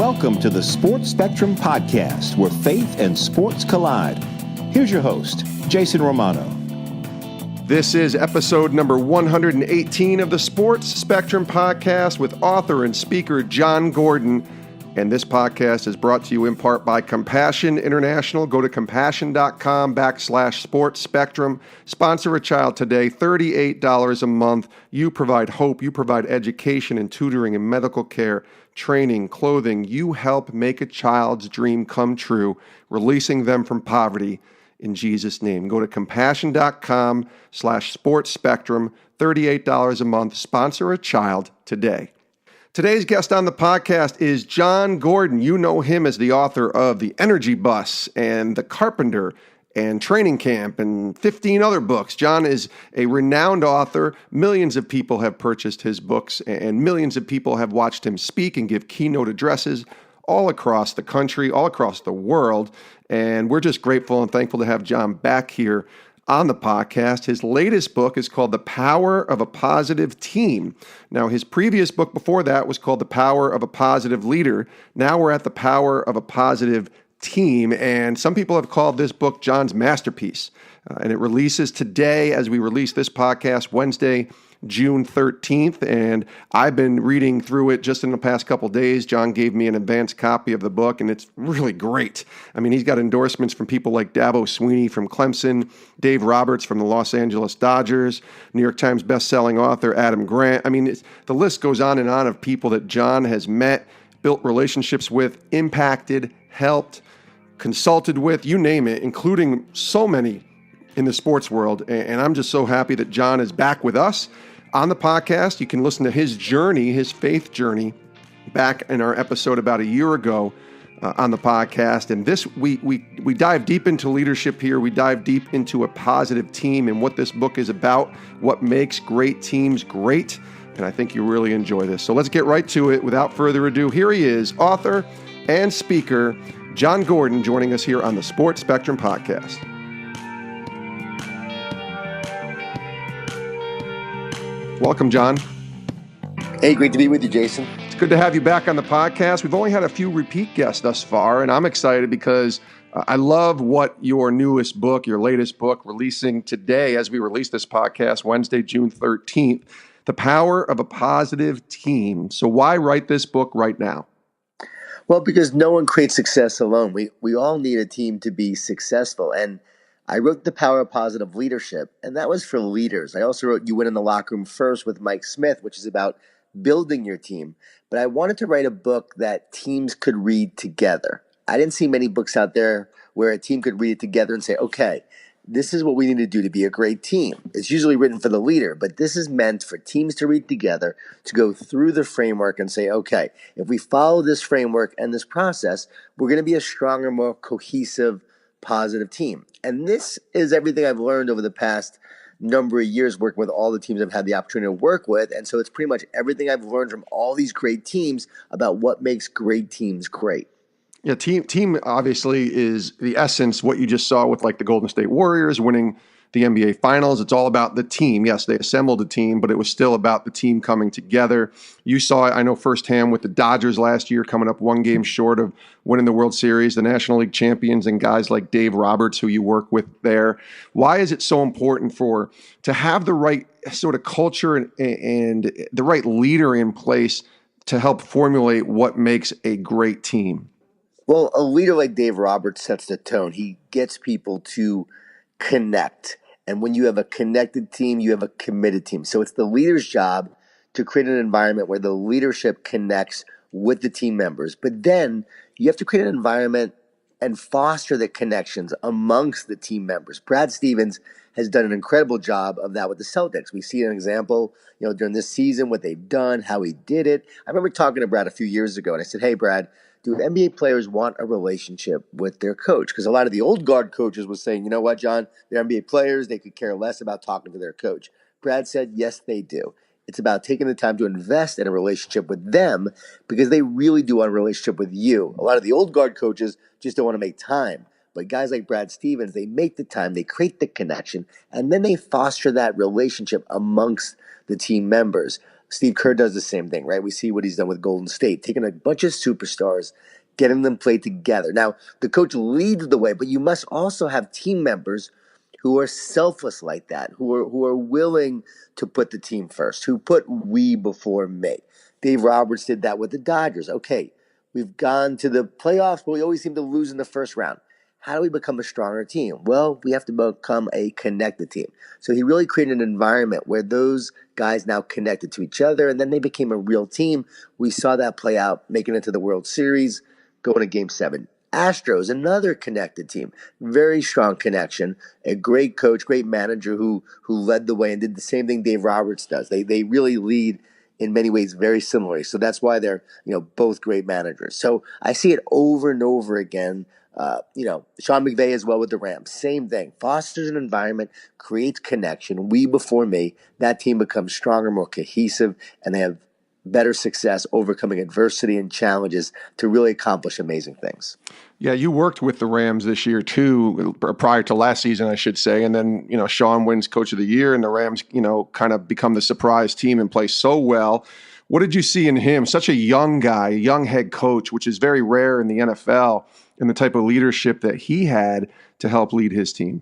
Welcome to the Sports Spectrum Podcast, where faith and sports collide. Here's your host, Jason Romano. This is episode number 118 of the Sports Spectrum Podcast with author and speaker Jon Gordon. And this podcast is brought to you in part by Compassion International. Go to compassion.com/sports spectrum. Sponsor a child today, $38 a month. You provide hope. You provide education and tutoring and medical care, training, clothing. You help make a child's dream come true, releasing them from poverty in Jesus' name. Go to compassion.com/sports spectrum, $38 a month. Sponsor a child today. Today's guest on the podcast is Jon Gordon. You know him as the author of The Energy Bus and The Carpenter and Training Camp and 15 other books. Jon is a renowned author. Millions of people have purchased his books and millions of people have watched him speak and give keynote addresses all across the country, all across the world. And we're just grateful and thankful to have Jon back here on the podcast. His latest book is called The Power of a Positive Team. Now, his previous book before that was called The Power of a Positive Leader. Now we're at The Power of a Positive Team, and some people have called this book Jon's masterpiece. And it releases today as we release this podcast, Wednesday, June 13th, and I've been reading through it just in the past couple days. Jon gave me an advanced copy of the book, and it's really great. I mean, he's got endorsements from people like Dabo Swinney from Clemson, Dave Roberts from the Los Angeles Dodgers, New York Times bestselling author Adam Grant. I mean, the list goes on and on of people that Jon has met, built relationships with, impacted, helped, consulted with, you name it, including so many in the sports world. And I'm just so happy that Jon is back with us on the podcast. You can listen to his journey, his faith journey, back in our episode about a year ago on the podcast. And this we dive deep into leadership here. We dive deep into a positive team and what this book is about, what makes great teams great. And I think you really enjoy this. So let's get right to it. Without further ado, here he is, author and speaker, Jon Gordon, joining us here on the Sports Spectrum Podcast. Welcome, Jon. Hey, great to be with you, Jason. It's good to have you back on the podcast. We've only had a few repeat guests thus far, and I'm excited because I love what your newest book, your latest book, releasing today as we release this podcast, Wednesday, June 13th, The Power of a Positive Team. So why write this book right now? Well, because no one creates success alone. We all need a team to be successful, and I wrote The Power of Positive Leadership, and that was for leaders. I also wrote You Win in the Locker Room First with Mike Smith, which is about building your team. But I wanted to write a book that teams could read together. I didn't see many books out there where a team could read it together and say, okay, this is what we need to do to be a great team. It's usually written for the leader, but this is meant for teams to read together, to go through the framework and say, okay, if we follow this framework and this process, we're going to be a stronger, more cohesive, positive team. And this is everything I've learned over the past number of years working with all the teams I've had the opportunity to work with. And so it's pretty much everything I've learned from all these great teams about what makes great teams great. Yeah, team obviously is the essence, what you just saw with like the Golden State Warriors winning the NBA Finals. It's all about the team. Yes, they assembled a team, but it was still about the team coming together. You saw it, I know, firsthand with the Dodgers last year, coming up one game short of winning the World Series, the National League champions, and guys like Dave Roberts, who you work with there. Why is it so important to have the right sort of culture and the right leader in place to help formulate what makes a great team? Well, a leader like Dave Roberts sets the tone. He gets people to connect. And when you have a connected team, you have a committed team. So it's the leader's job to create an environment where the leadership connects with the team members. But then you have to create an environment and foster the connections amongst the team members. Brad Stevens has done an incredible job of that with the Celtics. We see an example, during this season, what they've done, how he did it. I remember talking to Brad a few years ago, and I said, hey, Brad, do NBA players want a relationship with their coach? Because a lot of the old guard coaches was saying, you know what, Jon, they're NBA players. They could care less about talking to their coach. Brad said, yes, they do. It's about taking the time to invest in a relationship with them because they really do want a relationship with you. A lot of the old guard coaches just don't want to make time. But guys like Brad Stevens, they make the time, they create the connection, and then they foster that relationship amongst the team members. Steve Kerr does the same thing, right? We see what he's done with Golden State, taking a bunch of superstars, getting them play together. Now, the coach leads the way, but you must also have team members who are selfless like that, who are willing to put the team first, who put we before me. Dave Roberts did that with the Dodgers. Okay, we've gone to the playoffs, but we always seem to lose in the first round. How do we become a stronger team? Well, we have to become a connected team. So he really created an environment where those guys now connected to each other, and then they became a real team. We saw that play out, making it to the World Series, going to Game 7. Astros, another connected team, very strong connection, a great coach, great manager who led the way and did the same thing Dave Roberts does. They really lead in many ways very similarly. So that's why they're both great managers. So I see it over and over again. Sean McVay as well with the Rams. Same thing. Fosters an environment, creates connection. We before me. That team becomes stronger, more cohesive, and they have better success overcoming adversity and challenges to really accomplish amazing things. Yeah, you worked with the Rams this year too, prior to last season, I should say. And then, Sean wins Coach of the Year, and the Rams, kind of become the surprise team and play so well. What did you see in him? Such a young guy, a young head coach, which is very rare in the NFL, and the type of leadership that he had to help lead his team.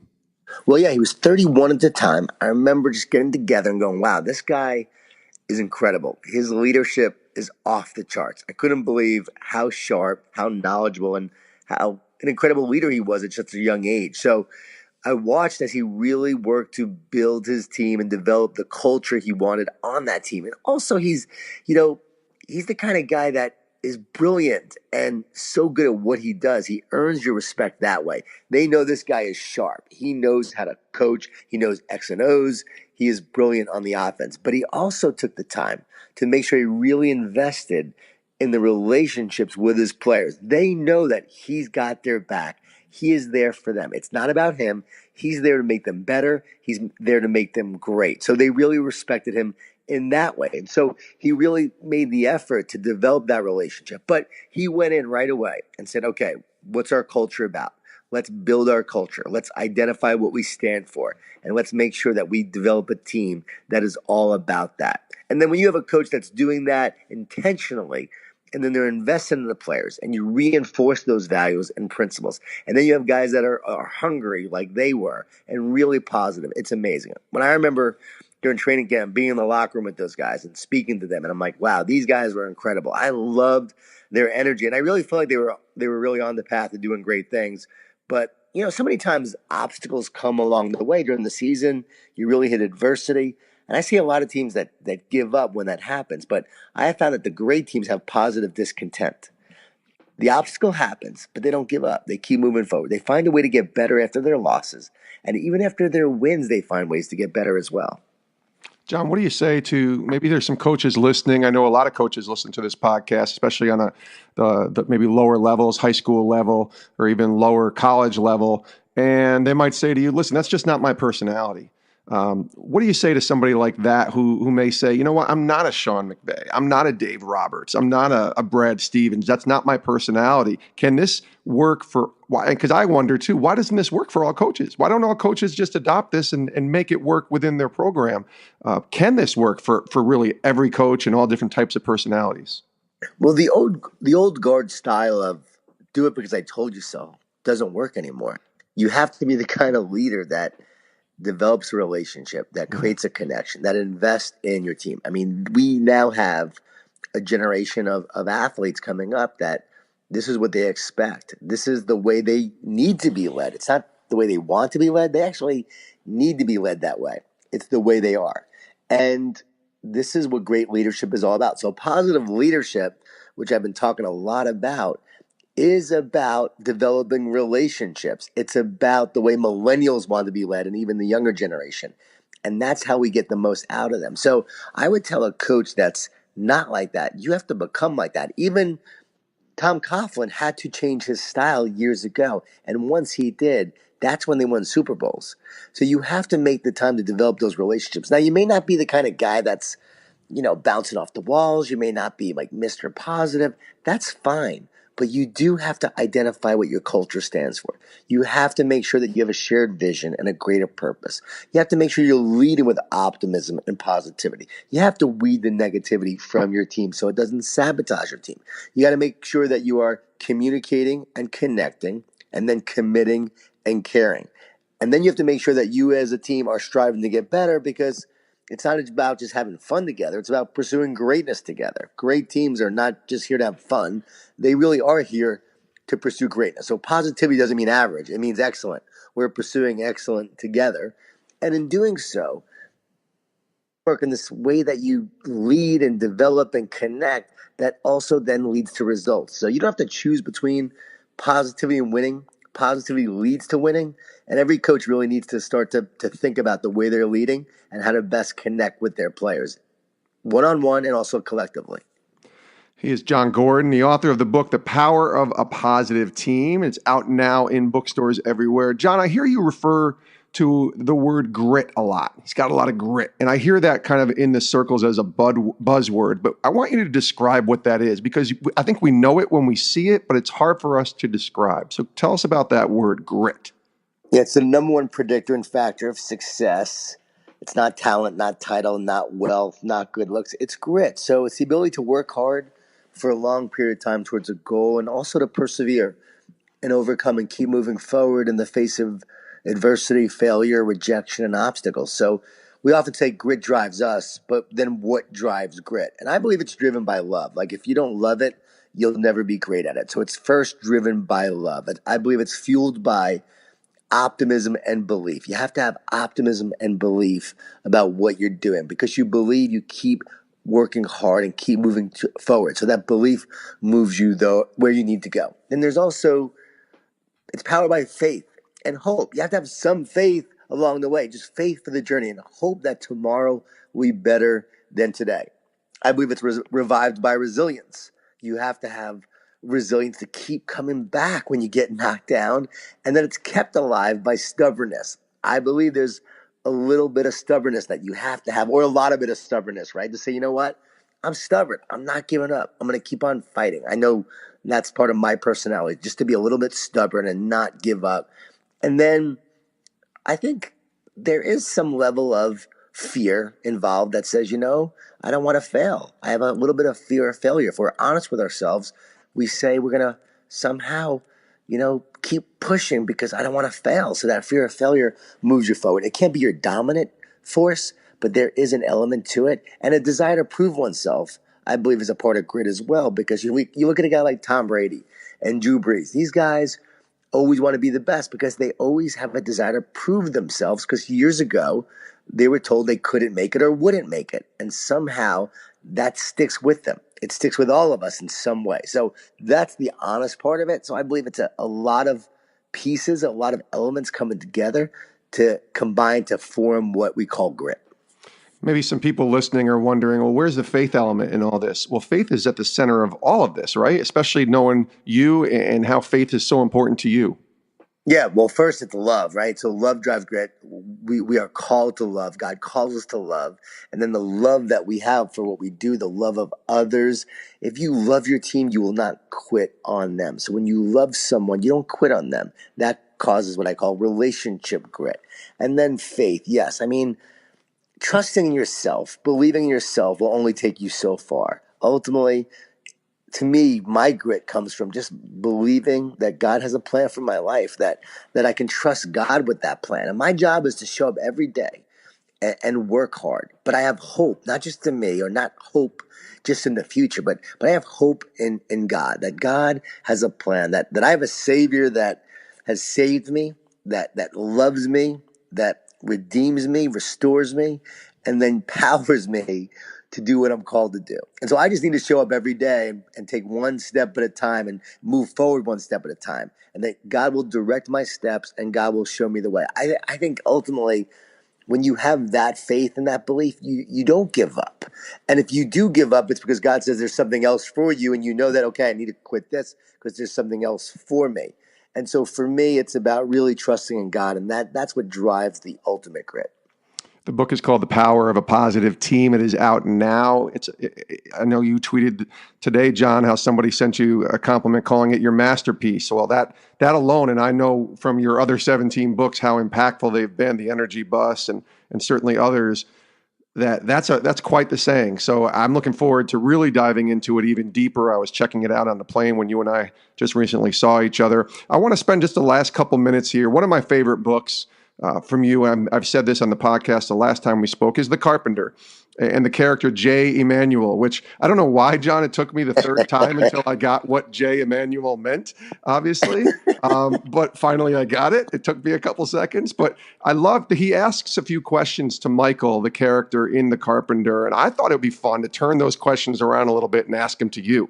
Well, yeah, he was 31 at the time. I remember just getting together and going, wow, this guy is incredible. His leadership is off the charts. I couldn't believe how sharp, how knowledgeable, and how an incredible leader he was at such a young age. So I watched as he really worked to build his team and develop the culture he wanted on that team. And also he's the kind of guy that is brilliant and so good at what he does. He earns your respect that way. They know this guy is sharp. He knows how to coach. He knows X and O's. He is brilliant on the offense. But he also took the time to make sure he really invested in the relationships with his players. They know that he's got their back. He is there for them. It's not about him. He's there to make them better. He's there to make them great. So they really respected him in that way. And so he really made the effort to develop that relationship. But he went in right away and said, okay, what's our culture about? Let's build our culture. Let's identify what we stand for. And let's make sure that we develop a team that is all about that. And then when you have a coach that's doing that intentionally, and then they're investing in the players, and you reinforce those values and principles. And then you have guys that are hungry like they were and really positive. It's amazing. When I remember during training camp being in the locker room with those guys and speaking to them, and I'm like, wow, these guys were incredible. I loved their energy, and I really felt like they were really on the path of doing great things. But so many times obstacles come along the way during the season. You really hit adversity. And I see a lot of teams that give up when that happens. But I have found that the great teams have positive discontent. The obstacle happens, but they don't give up. They keep moving forward. They find a way to get better after their losses. And even after their wins, they find ways to get better as well. John, what do you say to, maybe there's some coaches listening. I know a lot of coaches listen to this podcast, especially on the maybe lower levels, high school level, or even lower college level. And they might say to you, listen, that's just not my personality. What do you say to somebody like that who may say, you know what, I'm not a Sean McVay. I'm not a Dave Roberts. I'm not a Brad Stevens. That's not my personality. Can this work for, why? Because I wonder too, why doesn't this work for all coaches? Why don't all coaches just adopt this and make it work within their program? Can this work for really every coach and all different types of personalities? Well, the old guard style of do it because I told you so doesn't work anymore. You have to be the kind of leader that develops a relationship, that creates a connection, that invests in your team. I mean, we now have a generation of athletes coming up that this is what they expect. This is the way they need to be led. It's not the way they want to be led. They actually need to be led that way. It's the way they are. And this is what great leadership is all about. So positive leadership, which I've been talking a lot about, is about developing relationships. It's about the way millennials want to be led and even the younger generation. And that's how we get the most out of them. So I would tell a coach that's not like that, you have to become like that. Even Tom Coughlin had to change his style years ago. And once he did, that's when they won Super Bowls. So you have to make the time to develop those relationships. Now, you may not be the kind of guy that's, bouncing off the walls. You may not be like Mr. Positive. That's fine. But you do have to identify what your culture stands for. You have to make sure that you have a shared vision and a greater purpose. You have to make sure you're leading with optimism and positivity. You have to weed the negativity from your team so it doesn't sabotage your team. You got to make sure that you are communicating and connecting and then committing and caring. And then you have to make sure that you as a team are striving to get better, because it's not about just having fun together. It's about pursuing greatness together. Great teams are not just here to have fun. They really are here to pursue greatness. So positivity doesn't mean average. It means excellent. We're pursuing excellent together. And in doing so, work in this way that you lead and develop and connect, that also then leads to results. So you don't have to choose between positivity and winning. Positivity leads to winning. And every coach really needs to start to think about the way they're leading and how to best connect with their players, one-on-one and also collectively. He is Jon Gordon, the author of the book, The Power of a Positive Team. It's out now in bookstores everywhere. Jon, I hear you refer to the word grit a lot. He's got a lot of grit. And I hear that kind of in the circles as a buzzword, but I want you to describe what that is, because I think we know it when we see it, but it's hard for us to describe. So tell us about that word, grit. Yeah, it's the number one predictor and factor of success. It's not talent, not title, not wealth, not good looks. It's grit. So it's the ability to work hard for a long period of time towards a goal, and also to persevere and overcome and keep moving forward in the face of adversity, failure, rejection, and obstacles. So we often say grit drives us, but then what drives grit? And I believe it's driven by love. Like, if you don't love it, you'll never be great at it. So it's first driven by love. I believe it's fueled by optimism and belief. You have to have optimism and belief about what you're doing, because you believe, you keep working hard and keep moving forward. So that belief moves you where you need to go. And there's also, it's powered by faith and hope. You have to have some faith along the way, just faith for the journey, and hope that tomorrow will be better than today. I believe it's revived by resilience. You have to have resilience to keep coming back when you get knocked down, and then it's kept alive by stubbornness. I believe there's a little bit of stubbornness that you have to have, or a lot of bit of stubbornness, right? To say, you know what? I'm stubborn. I'm not giving up. I'm going to keep on fighting. I know that's part of my personality, just to be a little bit stubborn and not give up. And then I think there is some level of fear involved that says, I don't want to fail. I have a little bit of fear of failure. If we're honest with ourselves, we say we're going to somehow, keep pushing because I don't want to fail. So that fear of failure moves you forward. It can't be your dominant force, but there is an element to it. And a desire to prove oneself, I believe, is a part of grit as well, because you look at a guy like Tom Brady and Drew Brees. These guys always want to be the best because they always have a desire to prove themselves, because years ago they were told they couldn't make it or wouldn't make it. And somehow that sticks with them. It sticks with all of us in some way. So that's the honest part of it. So I believe it's a lot of pieces, a lot of elements coming together to combine to form what we call grit. Maybe some people listening are wondering, well, where's the faith element in all this? Well, faith is at the center of all of this, right? Especially knowing you and how faith is so important to you. Yeah, well, first it's love, right? So love drives grit. We are called to love. God calls us to love. And then the love that we have for what we do, the love of others. If you love your team, you will not quit on them. So when you love someone, you don't quit on them. That causes what I call relationship grit. And then faith. Yes, I mean, trusting in yourself, believing in yourself will only take you so far. Ultimately, to me, my grit comes from just believing that God has a plan for my life, that I can trust God with that plan. And my job is to show up every day and work hard. But I have hope, not just in me, or not hope just in the future, but I have hope in God, that God has a plan, that I have a Savior that has saved me, that loves me, that redeems me, restores me, and then powers me to do what I'm called to do. And so I just need to show up every day and take one step at a time and move forward one step at a time. And that God will direct my steps and God will show me the way. I think ultimately, when you have that faith and that belief, you don't give up. And if you do give up, it's because God says there's something else for you, and you know that, okay, I need to quit this because there's something else for me. And so for me, it's about really trusting in God, and that's what drives the ultimate grit. The book is called The Power of a Positive Team. It is out now. I know you tweeted today, John, how somebody sent you a compliment calling it your masterpiece. Well, that alone, and I know from your other 17 books how impactful they've been, The Energy Bus and certainly others, that's quite the saying. So I'm looking forward to really diving into it even deeper. I was checking it out on the plane when you and I just recently saw each other. I want to spend just the last couple minutes here. One of my favorite books from you, I've said this on the podcast the last time we spoke, is The Carpenter and the character J. Emmanuel, which I don't know why, John, it took me the third time until I got what J. Emmanuel meant, obviously. But finally I got it. It took me a couple seconds, but I loved that he asks a few questions to Michael, the character in The Carpenter, and I thought it would be fun to turn those questions around a little bit and ask them to you.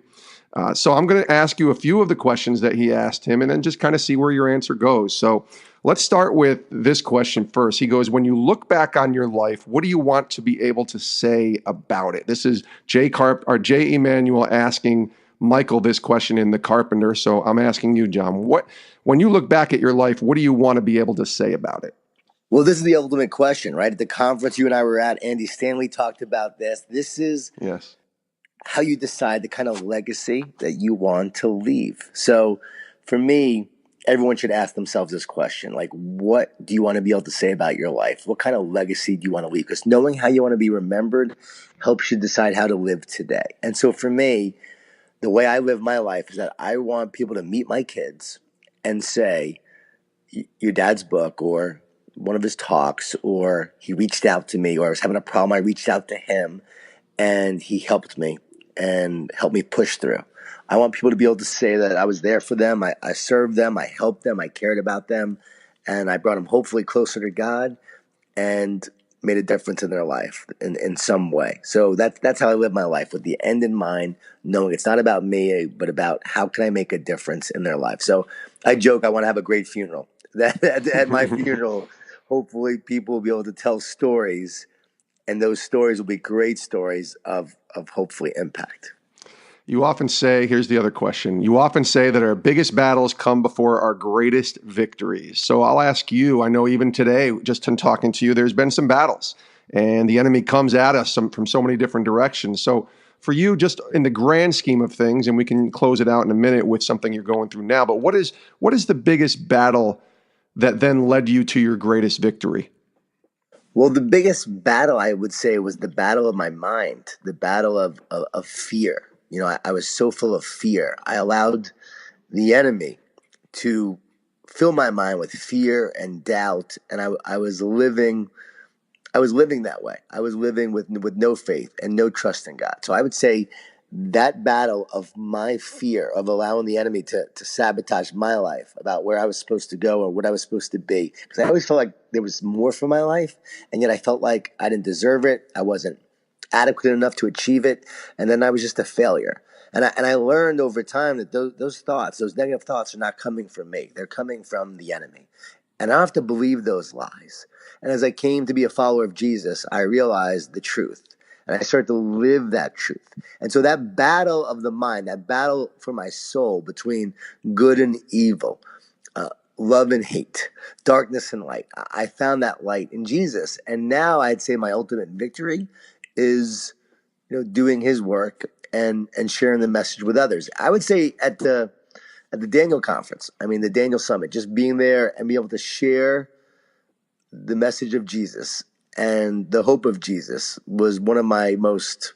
So I'm going to ask you a few of the questions that he asked him and then just kind of see where your answer goes. So let's start with this question first. He goes, when you look back on your life, what do you want to be able to say about it? This is J. Emmanuel asking Michael this question in The Carpenter. So I'm asking you, John, when you look back at your life, what do you want to be able to say about it? Well, this is the ultimate question, right? At the conference you and I were at, Andy Stanley talked about this. This is how you decide the kind of legacy that you want to leave. So for me, everyone should ask themselves this question, like, what do you want to be able to say about your life? What kind of legacy do you want to leave? Because knowing how you want to be remembered helps you decide how to live today. And so for me, the way I live my life is that I want people to meet my kids and say, your dad's book or one of his talks, or he reached out to me, or I was having a problem, I reached out to him and he helped me and helped me push through. I want people to be able to say that I was there for them, I served them, I helped them, I cared about them, and I brought them hopefully closer to God and made a difference in their life in some way. So that's how I live my life, with the end in mind, knowing it's not about me, but about how can I make a difference in their life. So I joke I want to have a great funeral. At my funeral, hopefully people will be able to tell stories, and those stories will be great stories of hopefully impact. You often say, here's the other question. You often say that our biggest battles come before our greatest victories. So I'll ask you, I know even today, just in talking to you, there's been some battles and the enemy comes at us from so many different directions. So for you, just in the grand scheme of things, and we can close it out in a minute with something you're going through now, but what is the biggest battle that then led you to your greatest victory? Well, the biggest battle, I would say, was the battle of my mind, the battle of fear. You know, I was so full of fear. I allowed the enemy to fill my mind with fear and doubt, and I was living that way. I was living with no faith and no trust in God. So I would say that battle of my fear of allowing the enemy to sabotage my life about where I was supposed to go or what I was supposed to be, because I always felt like there was more for my life, and yet I felt like I didn't deserve it. I wasn't adequate enough to achieve it, and then I was just a failure. And I learned over time that those thoughts, those negative thoughts, are not coming from me. They're coming from the enemy. And I don't have to believe those lies. And as I came to be a follower of Jesus, I realized the truth. And I started to live that truth. And so that battle of the mind, that battle for my soul between good and evil, love and hate, darkness and light, I found that light in Jesus. And now I'd say my ultimate victory is, doing his work and sharing the message with others. I would say at the Daniel conference, the Daniel Summit, just being there and be able to share the message of Jesus and the hope of Jesus was one of my most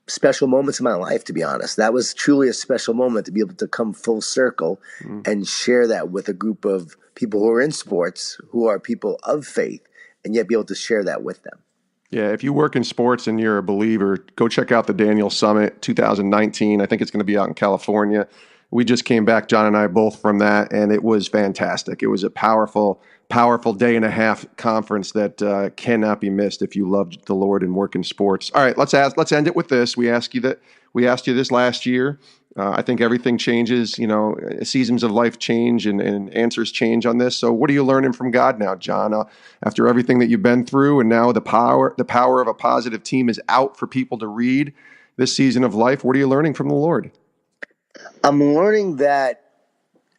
special moments in my life, to be honest. That was truly a special moment to be able to come full circle and share that with a group of people who are in sports, who are people of faith, and yet be able to share that with them. Yeah, if you work in sports and you're a believer, go check out the Daniel Summit 2019. I think it's going to be out in California. We just came back, John and I both, from that, and it was fantastic. It was a powerful day and a half conference that cannot be missed if you loved the Lord and work in sports. All right, let's end it with this. We asked you this last year. I think everything changes. Seasons of life change and answers change on this. So what are you learning from God now, John? After everything that you've been through, and now the power of a positive team is out for people to read this season of life. What are you learning from the Lord? I'm learning that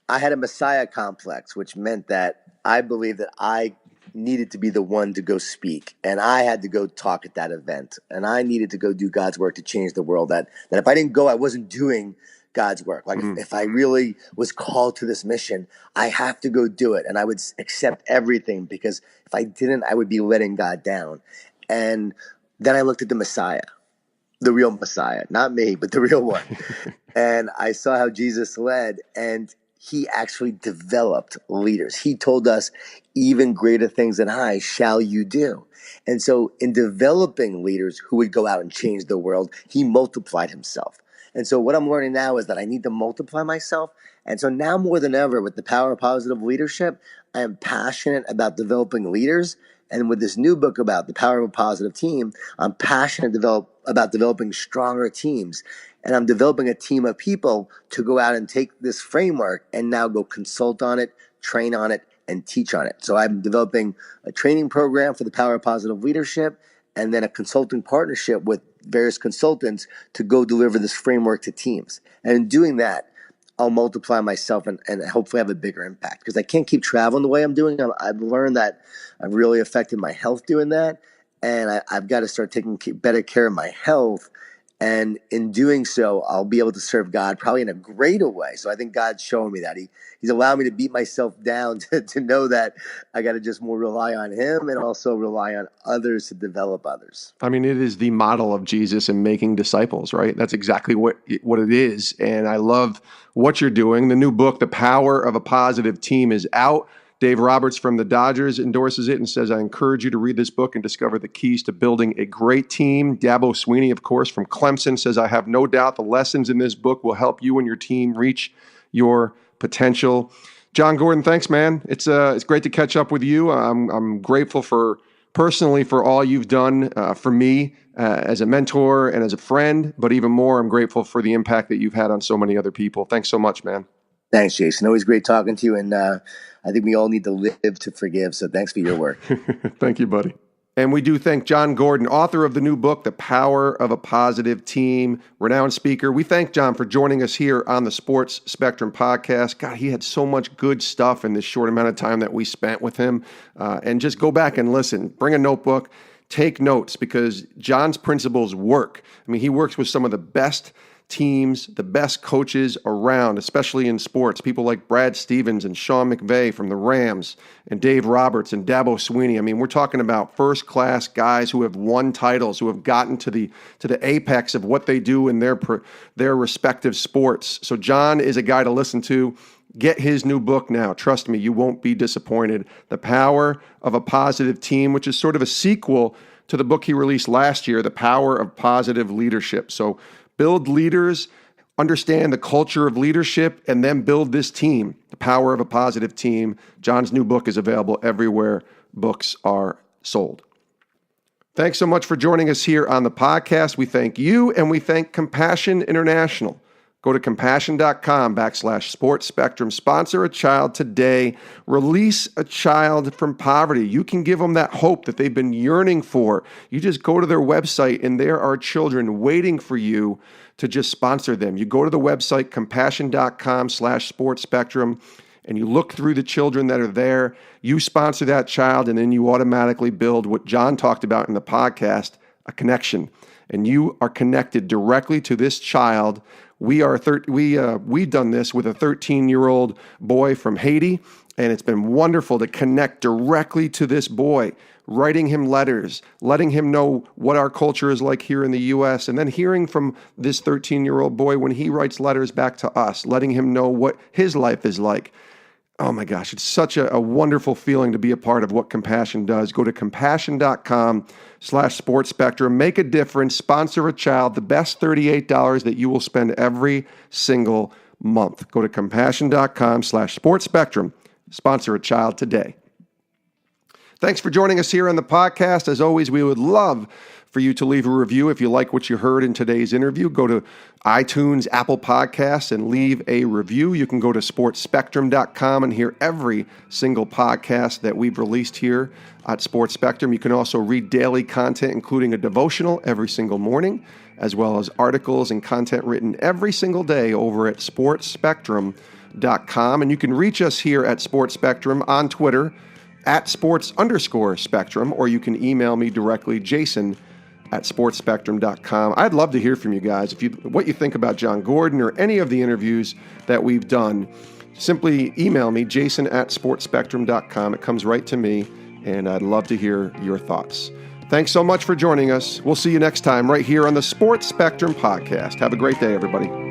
I had a Messiah complex, which meant that I believed that I needed to be the one to go speak, and I had to go talk at that event, and I needed to go do God's work to change the world. That if I didn't go, I wasn't doing God's work. Like if I really was called to this mission, I have to go do it, and I would accept everything, because if I didn't, I would be letting God down. And then I looked at the Messiah, the real Messiah, not me, but the real one. And I saw how Jesus led, and he actually developed leaders. He told us, even greater things than I shall you do. And so in developing leaders who would go out and change the world, he multiplied himself. And so what I'm learning now is that I need to multiply myself. And so now more than ever, with the power of positive leadership, I am passionate about developing leaders. And with this new book about the power of a positive team, I'm passionate about developing stronger teams. And I'm developing a team of people to go out and take this framework and now go consult on it, train on it, and teach on it. So I'm developing a training program for the power of positive leadership, and then a consulting partnership with various consultants to go deliver this framework to teams. And in doing that, I'll multiply myself and hopefully have a bigger impact, because I can't keep traveling the way I'm doing. I've learned that I've really affected my health doing that, and I've got to start taking better care of my health. And in doing so, I'll be able to serve God probably in a greater way. So I think God's showing me that. He's allowed me to beat myself down to know that I got to just more rely on him, and also rely on others to develop others. I mean, it is the model of Jesus in making disciples, right? That's exactly what it is. And I love what you're doing. The new book, The Power of a Positive Team, is out. Dave Roberts from the Dodgers endorses it and says, I encourage you to read this book and discover the keys to building a great team. Dabo Sweeney, of course, from Clemson, says, I have no doubt the lessons in this book will help you and your team reach your potential. Jon Gordon, thanks, man. It's great to catch up with you. I'm grateful personally for all you've done for me as a mentor and as a friend, but even more, I'm grateful for the impact that you've had on so many other people. Thanks so much, man. Thanks, Jason. Always great talking to you. And I think we all need to live to forgive. So thanks for your work. Thank you, buddy. And we do thank Jon Gordon, author of the new book, The Power of a Positive Team, renowned speaker. We thank Jon for joining us here on the Sports Spectrum podcast. God, he had so much good stuff in this short amount of time that we spent with him. And just go back and listen. Bring a notebook. Take notes, because Jon's principles work. I mean, he works with some of the best teams, the best coaches around, especially in sports. People like Brad Stevens and Sean McVay from the Rams, and Dave Roberts and Dabo Sweeney. I mean, we're talking about first-class guys who have won titles, who have gotten to the apex of what they do in their respective sports. So Jon is a guy to listen to. Get his new book now. Trust me, you won't be disappointed. The Power of a Positive Team, which is sort of a sequel to the book he released last year, The Power of Positive Leadership. So build leaders, understand the culture of leadership, and then build this team, The Power of a Positive Team. Jon's new book is available everywhere books are sold. Thanks so much for joining us here on the podcast. We thank you, and we thank Compassion International. Go to compassion.com/Sports Spectrum. Sponsor a child today. Release a child from poverty. You can give them that hope that they've been yearning for. You just go to their website, and there are children waiting for you to just sponsor them. You go to the website, compassion.com/Sports Spectrum, and you look through the children that are there. You sponsor that child, and then you automatically build what Jon talked about in the podcast, a connection. And you are connected directly to this child. We've done this with a 13-year-old boy from Haiti, and it's been wonderful to connect directly to this boy, writing him letters, letting him know what our culture is like here in the U.S., and then hearing from this 13-year-old boy when he writes letters back to us, letting him know what his life is like. Oh my gosh, it's such a wonderful feeling to be a part of what Compassion does. Go to compassion.com/Sports Spectrum. Make a difference. Sponsor a child. The best $38 that you will spend every single month. Go to compassion.com/Sports Spectrum. Sponsor a child today. Thanks for joining us here on the podcast. As always, we would love for you to leave a review. If you like what you heard in today's interview, go to iTunes, Apple Podcasts, and leave a review. You can go to sportspectrum.com and hear every single podcast that we've released here at Sports Spectrum. You can also read daily content, including a devotional every single morning, as well as articles and content written every single day over at sportspectrum.com. And you can reach us here at Sports Spectrum on Twitter at sports_spectrum, or you can email me directly, jason@sportspectrum.com. I'd love to hear from you guys. What you think about Jon Gordon or any of the interviews that we've done. Simply email me, jason@sportspectrum.com. It comes right to me, and I'd love to hear your thoughts. Thanks so much for joining us. We'll see you next time right here on the Sports Spectrum Podcast. Have a great day, everybody.